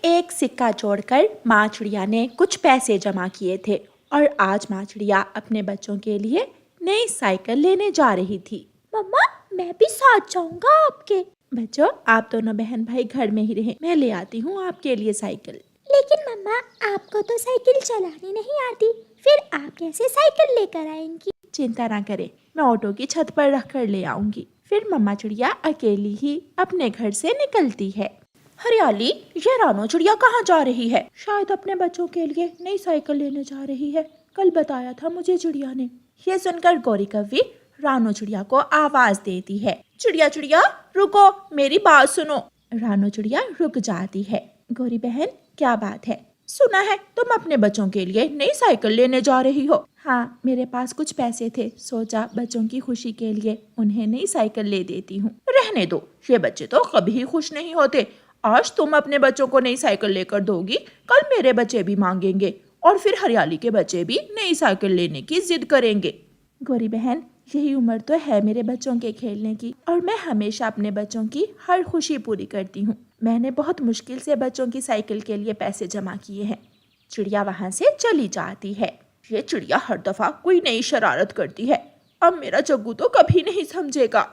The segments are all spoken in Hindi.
एक सिक्का जोड़कर माँ चिड़िया ने कुछ पैसे जमा किए थे और आज माँ चिड़िया अपने बच्चों के लिए नई साइकिल लेने जा रही थी। मम्मा, मैं भी साथ जाऊंगा आपके। बच्चों, आप दोनों बहन भाई घर में ही रहें, मैं ले आती हूँ आपके लिए साइकिल। लेकिन मम्मा, आपको तो साइकिल चलानी नहीं आती, फिर आप कैसे साइकिल लेकर आएंगी? चिंता ना करें, मैं ऑटो की छत पर रख कर ले आऊंगी। फिर मम्मा चिड़िया अकेली ही अपने घर से निकलती है। हरियाली, ये रानो चिड़िया कहाँ जा रही है? शायद अपने बच्चों के लिए नई साइकिल लेने जा रही है, कल बताया था मुझे चिड़िया ने। ये सुनकर गौरी कव्वी रानो चिड़िया को आवाज देती है, चिड़िया चिड़िया रुको, मेरी बात सुनो। रानो चिड़िया रुक जाती है। गौरी बहन, क्या बात है? सुना है तुम अपने बच्चों के लिए नई साइकिल लेने जा रही हो। हाँ, मेरे पास कुछ पैसे थे, सोचा बच्चों की खुशी के लिए उन्हें नई साइकिल ले देती हूँ। रहने दो, ये बच्चे तो कभी ही खुश नहीं होते। आज तुम अपने बच्चों को नई साइकिल लेकर दोगी, कल मेरे बच्चे भी मांगेंगे और फिर हरियाली के बच्चे भी नई साइकिल लेने की जिद करेंगे। गौरी बहन, यही उम्र तो है मेरे बच्चों के खेलने की और मैं हमेशा अपने बच्चों की हर खुशी पूरी करती हूँ। मैंने बहुत मुश्किल से बच्चों की साइकिल के लिए पैसे जमा किए हैं। चिड़िया वहाँ से चली जाती है। ये चिड़िया हर दफा कोई नई शरारत करती है, अब मेरा जग्गू तो कभी नहीं समझेगा।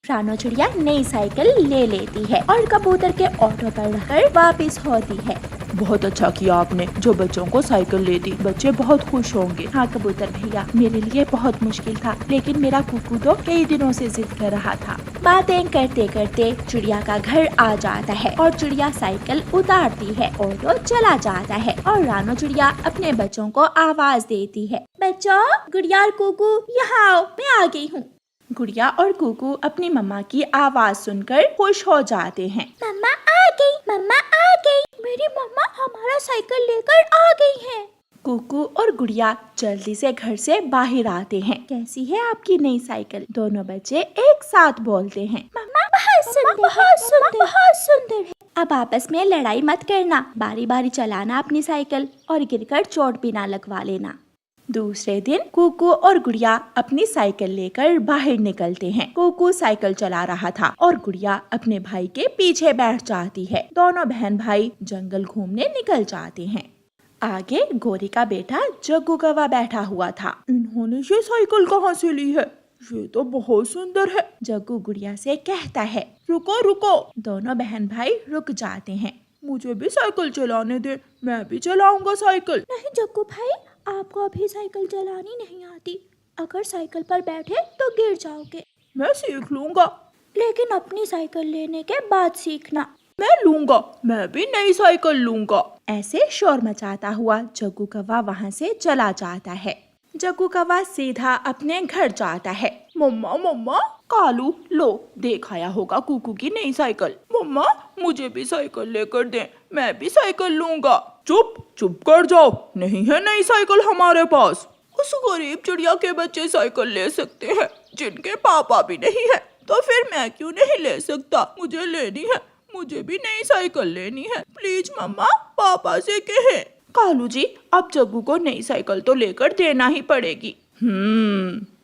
रानो चिड़िया नई साइकिल ले लेती है और कबूतर के ऑटो पर रखकर वापस होती है। बहुत अच्छा किया आपने जो बच्चों को साइकिल ले दी, बच्चे बहुत खुश होंगे। हाँ कबूतर भैया, मेरे लिए बहुत मुश्किल था, लेकिन मेरा कुकू तो कई दिनों से जिद कर रहा था। बातें करते करते चिड़िया का घर आ जाता है और चिड़िया साइकिल उतारती है, ऑटो चला जाता है और रानो चिड़िया अपने बच्चों को आवाज देती है, बच्चों, गुड़िया और कुकू यहाँ आओ, मैं आ गई हूँ। गुड़िया और कुकू अपनी मम्मा की आवाज सुनकर खुश हो जाते हैं। मम्मा आ गई, मम्मा आ गई, मेरी मम्मा हमारा साइकिल लेकर आ गई है। कुकू और गुड़िया जल्दी से घर से बाहर आते हैं। कैसी है आपकी नई साइकिल? दोनों बच्चे एक साथ बोलते हैं, मम्मा बहुत सुंदर, बहुत सुंदर, बहुत सुंदर है। अब आपस में लड़ाई मत करना, बारी बारी चलाना अपनी साइकिल और गिरकर चोट भी ना लगवा लेना। दूसरे दिन कुकू और गुड़िया अपनी साइकिल लेकर बाहर निकलते हैं। कुकू साइकिल चला रहा था और गुड़िया अपने भाई के पीछे बैठ जाती है। दोनों बहन भाई जंगल घूमने निकल जाते हैं। आगे गोरी का बेटा जग्गू कौवा बैठा हुआ था। इन्होंने ये साइकिल कहाँ से ली है? ये तो बहुत सुंदर है। जग्गू गुड़िया से कहता है, रुको रुको। दोनों बहन भाई रुक जाते हैं। मुझे भी साइकिल चलाने दे, मैं भी चलाऊंगा साइकिल। नहीं जग्गू भाई, आपको अभी साइकिल चलानी नहीं आती, अगर साइकिल पर बैठे तो गिर जाओगे। मैं सीख लूंगा, लेकिन अपनी साइकिल लेने के बाद सीखना। मैं लूंगा, मैं भी नई साइकिल लूंगा। ऐसे शोर मचाता हुआ जग्गू कौवा वहाँ से चला जाता है। जग्गू कौवा सीधा अपने घर जाता है। मम्मा मम्मा, कालू लो, देख आया होगा कुकू की नई साइकिल। मम्मा मुझे भी साइकिल लेकर दे, मैं भी साइकिल लूंगा। चुप चुप कर जाओ, नहीं है नई साइकिल हमारे पास। उस गरीब चिड़िया के बच्चे साइकिल ले सकते हैं, जिनके पापा भी नहीं है, तो फिर मैं क्यों नहीं ले सकता? मुझे लेनी है, मुझे भी नई साइकिल लेनी है। प्लीज मम्मा, पापा से कहें। कालू जी, अब जग्गू को नई साइकिल तो लेकर देना ही पड़ेगी।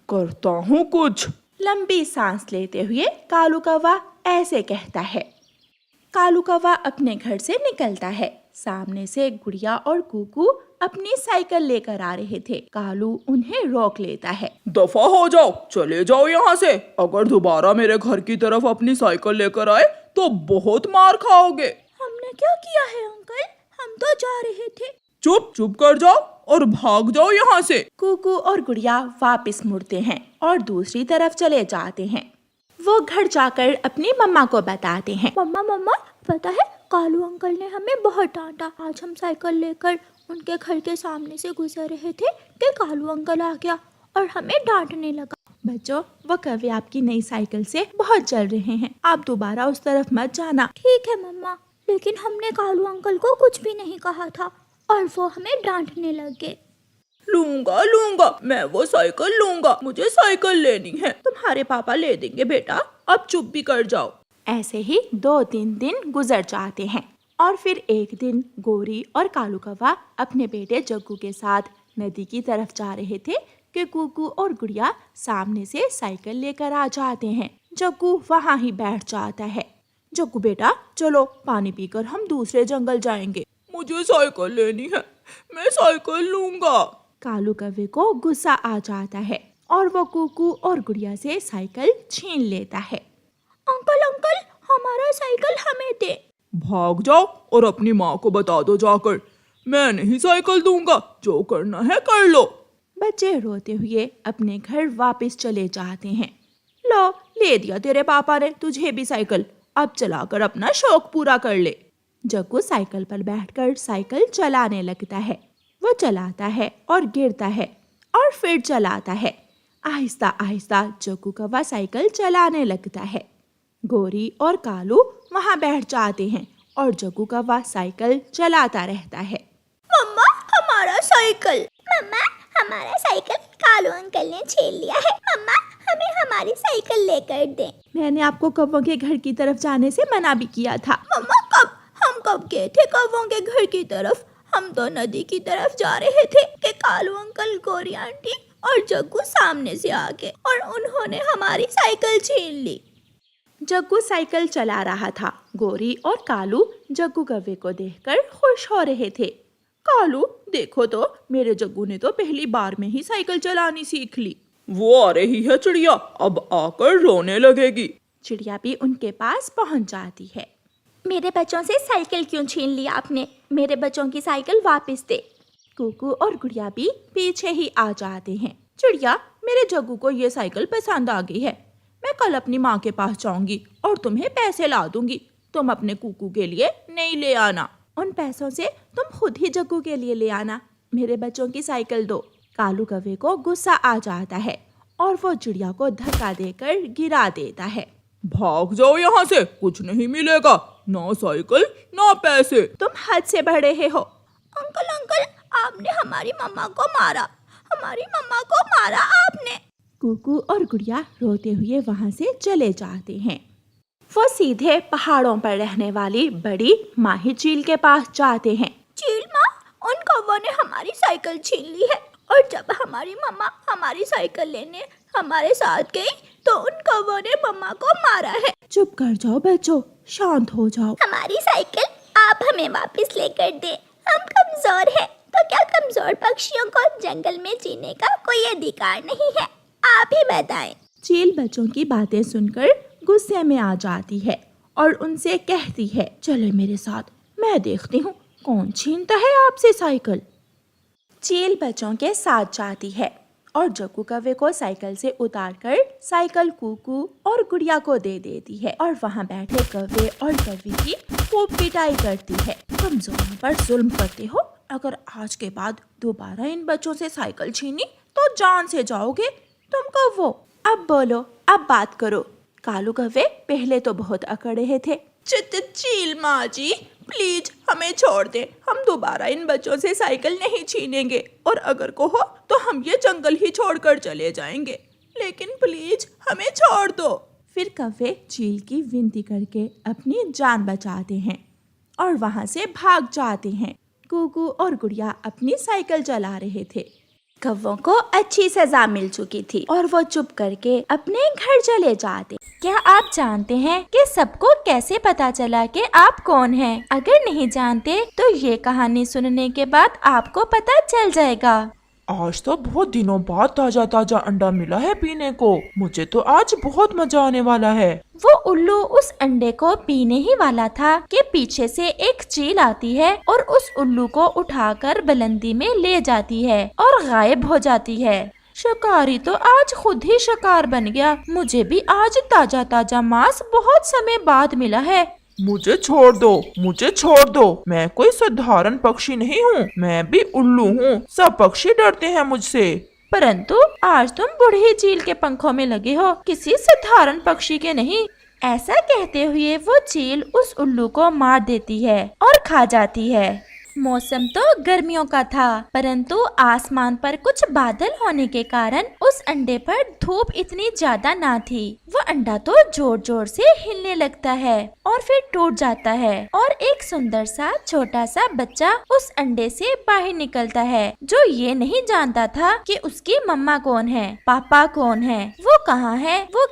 करता हूँ कुछ। लंबी सांस लेते हुए कालू कौवा ऐसे कहता है। कालू कौवा अपने घर से निकलता है। सामने से गुड़िया और कुकू अपनी साइकिल लेकर आ रहे थे। कालू उन्हें रोक लेता है। दफा हो जाओ, चले जाओ यहाँ से। अगर दोबारा मेरे घर की तरफ अपनी साइकिल लेकर आए तो बहुत मार खाओगे। हमने क्या किया है अंकल? हम तो जा रहे थे। चुप चुप कर जाओ और भाग जाओ यहाँ से। कुकू और गुड़िया वापस मुड़ते हैं और दूसरी तरफ चले जाते हैं। वो घर जाकर अपनी मम्मा को बताते हैं। मम्मा मम्मा, पता है कालू अंकल ने हमें बहुत डांटा। आज हम साइकिल लेकर उनके घर के सामने से गुजर रहे थे कि कालू अंकल आ गया और हमें डांटने लगा। बच्चों, वो कभी आपकी नई साइकिल से बहुत जल रहे हैं, आप दोबारा उस तरफ मत जाना। ठीक है मम्मा, लेकिन हमने कालू अंकल को कुछ भी नहीं कहा था और वो हमें डांटने लगे। लूंगा लूंगा, मैं वो साइकिल लूंगा, मुझे साइकिल लेनी है। तुम्हारे पापा ले देंगे बेटा, अब चुप भी कर जाओ। ऐसे ही 2-3 दिन गुजर जाते हैं और फिर एक दिन गोरी और कालू कौवा अपने बेटे जग्गू के साथ नदी की तरफ जा रहे थे कि कुकू और गुड़िया सामने से साइकिल लेकर आ जाते हैं। जग्गू वहाँ ही बैठ जाता है। जग्गू बेटा चलो पानी पीकर हम दूसरे जंगल जाएंगे। मुझे साइकिल लेनी है, मैं साइकिल लूंगा। कालू कौवे को गुस्सा आ जाता है और वो कुकू और गुड़िया से साइकिल छीन लेता है। अंकल अंकल, हमारा साइकिल हमें दे। भाग जाओ और अपनी माँ को बता दो जाकर, मैं नहीं साइकिल दूंगा, जो करना है कर लो। बच्चे रोते हुए अपने घर वापस चले जाते हैं। लो, ले दिया तेरे पापा ने तुझे भी साइकिल, अब चलाकर अपना शौक पूरा कर ले। जग्गू साइकिल पर बैठकर साइकिल चलाने लगता है। वो चलाता है और गिरता है और फिर चलाता है। आहिस्ता आहिस्ता जग्गू कौवा साइकिल चलाने लगता है। गोरी और कालू वहाँ बैठ जाते हैं और जग्गू कौवा साइकिल चलाता रहता है। मम्मा, हमारा साइकिल। मम्मा, हमारा साइकिल कालू अंकल ने छीन लिया है। मम्मा, हमें हमारी साइकिल लेकर दे। मैंने आपको कौवों के घर की तरफ जाने से मना भी किया था। मम्मा, हम कब गए थे कौवों के घर की तरफ? हम तो नदी की तरफ जा रहे थे कि कालू अंकल, गोरी आंटी और जग्गू सामने से आ गए और उन्होंने हमारी साइकिल छीन ली। जग्गू साइकिल चला रहा था। गोरी और कालू जग्गू कौवे को देखकर खुश हो रहे थे। कालू, देखो तो मेरे जग्गू ने तो पहली बार में ही साइकिल चलानी सीख ली। वो आ रही है चिड़िया, अब आकर रोने लगेगी। चिड़िया भी उनके पास पहुंच जाती है। मेरे बच्चों से साइकिल क्यों छीन लिया आपने? मेरे बच्चों की साइकिल वापस दे। कुकू और गुड़िया भी पीछे ही आ जाते हैं। चिड़िया, मेरे जग्गू को ये साइकिल पसंद आ गई है। मैं कल अपनी माँ के पास जाऊंगी और तुम्हें पैसे ला दूंगी। तुम अपने कुकू के लिए नहीं ले आना। उन पैसों से तुम खुद ही जग्गू के लिए ले आना। मेरे बच्चों की साइकिल दो। कालू कौवे को गुस्सा आ जाता है और वो चिड़िया को धक्का देकर गिरा देता है। भाग जाओ यहाँ से, कुछ नहीं मिलेगा, ना साइकिल ना पैसे। तुम हद से बढ़ रहे हो। अंकल अंकल, आपने हमारी मम्मा को मारा। हमारी मम्मा को मारा आपने। कुकू और गुड़िया रोते हुए वहाँ से चले जाते हैं। वो सीधे पहाड़ों पर रहने वाली बड़ी माही चील के पास जाते हैं। चील माँ, उन कौवों ने हमारी साइकिल छीन ली है और जब हमारी मम्मा हमारी साइकिल लेने हमारे साथ गई तो उन कौवों ने मम्मा को मारा है। चुप कर जाओ बच्चों, शांत हो जाओ। हमारी साइकिल आप हमें वापस लेकर दे। हम कमजोर हैं, तो क्या कमजोर पक्षियों को जंगल में जीने का कोई अधिकार नहीं है? आप ही बताएं। चील बच्चों की बातें सुनकर गुस्से में आ जाती है और उनसे कहती है, चले मेरे साथ, मैं देखती हूँ कौन छीनता है आपसे साइकिल। चील बच्चों के साथ जाती है और जग्गू कौवे को साइकिल से उतारकर साइकिल कुकू और गुड़िया को दे देती है और वहाँ बैठे कौवे और कौवी की खूब पिटाई करती है। कमजोरों पर जुल्म करते हो। अगर आज के बाद दोबारा इन बच्चों से साइकिल छीनी तो जान से जाओगे तुम कौवो। अब बोलो, अब बात करो। कालू कौवे पहले तो बहुत अकड़ रहे थे। चील माँ जी, प्लीज हमें छोड़ दे, हम दोबारा इन बच्चों से साइकिल नहीं छीनेंगे और अगर कहो तो हम ये जंगल ही छोड़कर चले जाएंगे, लेकिन प्लीज हमें छोड़ दो। फिर कौवे चील की विनती करके अपनी जान बचाते हैं और वहाँ से भाग जाते हैं। कुकू और गुड़िया अपनी साइकिल चला रहे थे। कौवों को अच्छी सजा मिल चुकी थी और वो चुप करके अपने घर चले जाते। क्या आप जानते हैं कि सबको कैसे पता चला कि आप कौन हैं? अगर नहीं जानते तो ये कहानी सुनने के बाद आपको पता चल जाएगा। आज तो बहुत दिनों बाद ताजा ताजा अंडा मिला है पीने को, मुझे तो आज बहुत मजा आने वाला है। वो उल्लू उस अंडे को पीने ही वाला था कि पीछे से एक चील आती है और उस उल्लू को उठाकर बुलंदी में ले जाती है और गायब हो जाती है। शिकारी तो आज खुद ही शिकार बन गया। मुझे भी आज ताजा ताजा मांस बहुत समय बाद मिला है। मुझे छोड़ दो, मुझे छोड़ दो, मैं कोई साधारण पक्षी नहीं हूँ, मैं भी उल्लू हूँ। सब पक्षी डरते हैं मुझसे। परंतु आज तुम बूढ़ी चील के पंखों में लगे हो, किसी साधारण पक्षी के नहीं। ऐसा कहते हुए वो चील उस उल्लू को मार देती है और खा जाती है। मौसम तो गर्मियों का था, परंतु आसमान पर कुछ बादल होने के कारण उस अंडे पर धूप इतनी ज्यादा ना थी। वो अंडा तो जोर जोर से हिलने लगता है और फिर टूट जाता है और एक सुंदर सा छोटा सा बच्चा उस अंडे से बाहर निकलता है, जो ये नहीं जानता था कि उसकी मम्मा कौन है, पापा कौन है, वो कहाँ है, वो